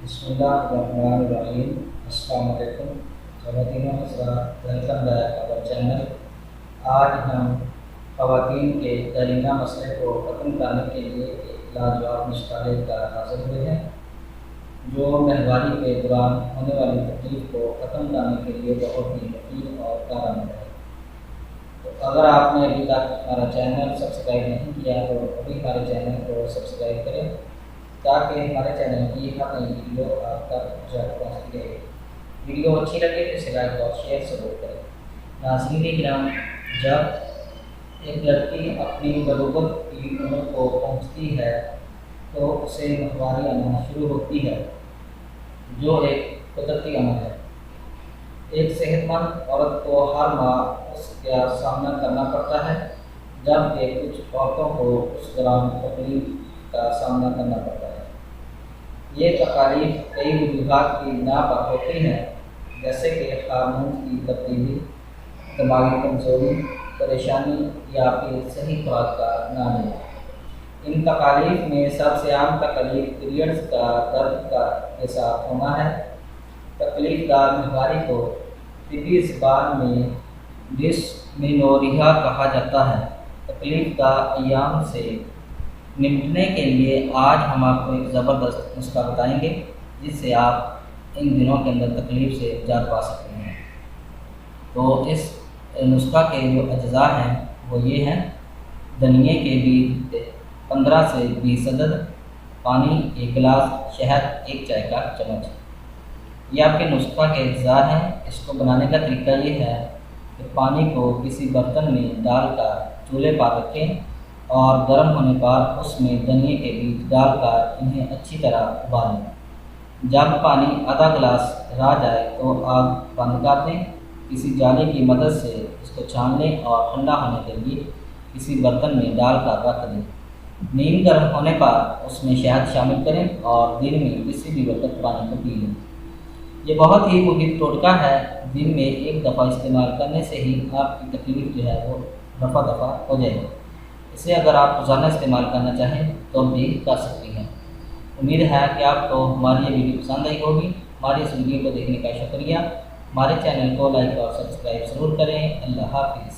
بسم اللہ الرحمن الرحیم۔ السلام علیکم خواتین و حضرات، ویلکم بیک اور چینل۔ آج ہم خواتین کے دیرینہ مسئلے کو ختم کرنے کے لیے ایک لاجواب نسخہ لے کر حاضر ہوئے ہیں جو ماہواری کے دوران ہونے والی تکلیف کو ختم کرنے کے لیے بہت ہی مفید اور کارآمد ہے۔ تو اگر آپ نے ابھی تک ہمارا چینل سبسکرائب نہیں کیا تو ابھی ہمارے چینل کو سبسکرائب کریں تاکہ ہمارے چینل کی ہر نئی ویڈیو آپ تک پہنچتی رہے۔ ویڈیو اچھی لگے تو اسے لائک اور شیئر ضرور کریں۔ ناظرین کرام، جب ایک لڑکی اپنی بلوغت کی عمر کو پہنچتی ہے تو اسے ماہواری آنا شروع ہوتی ہے، جو ایک قدرتی عمل ہے۔ ایک صحت مند عورت کو ہر ماہ اس کا سامنا کرنا پڑتا ہے، جبکہ کچھ عورتوں کو اس دوران تکلیف کا سامنا کرنا پڑتا ہے۔ یہ تکالیف کئی وجوہات کی بنا پر ہوتی ہیں، جیسے کہ ہارمون کی تبدیلی، دماغی کمزوری، پریشانی یا پھر صحیح خوراک کا نہ ملنا۔ ان تکالیف میں سب سے عام تکلیف پیریڈز کا درد کے ساتھ ہونا ہے۔ تکلیف دار ماہواری کو طبی زبان میں ڈسمینورہیا کہا جاتا ہے۔ تکلیف دار ایام سے نمٹنے کے لیے آج ہم آپ کو ایک زبردست نسخہ بتائیں گے جس سے آپ ان دنوں کے اندر تکلیف سے نجات پا سکتے ہیں۔ تو اس نسخہ کے جو اجزاء ہیں وہ یہ ہیں: دھنیے کے بیج 15 سے 20 عدد، پانی 1 گلاس، شہد 1 چائے کا چمچ۔ یہ آپ کے نسخہ کے اجزاء ہیں۔ اس کو بنانے کا طریقہ یہ ہے کہ پانی کو کسی برتن میں ڈال کر چولہے پر رکھیں اور گرم ہونے پر اس میں دھنیے کے بیج ڈال کر انہیں اچھی طرح ابالیں۔ جب پانی آدھا گلاس رہ جائے تو آگ بند کر دیں۔ کسی جالی کی مدد سے اس کو چھان لیں اور ٹھنڈا ہونے کے لیے کسی برتن میں ڈال کر رکھ دیں۔ نیم گرم ہونے پر اس میں شہد شامل کریں اور دن میں کسی بھی وقت پانی کو پی لیں۔ یہ بہت ہی مفید ٹوٹکا ہے۔ دن میں 1 دفعہ استعمال کرنے سے ہی آپ کی تکلیف جو ہے وہ رفع دفع ہو جائے گی۔ اسے اگر آپ روزانہ استعمال کرنا چاہیں تو بھی کر سکتی ہیں۔ امید ہے کہ آپ کو ہماری یہ ویڈیو پسند آئی ہوگی۔ ہماری اس ویڈیو کو دیکھنے کا شکریہ۔ ہمارے چینل کو لائک اور سبسکرائب ضرور کریں۔ اللہ حافظ۔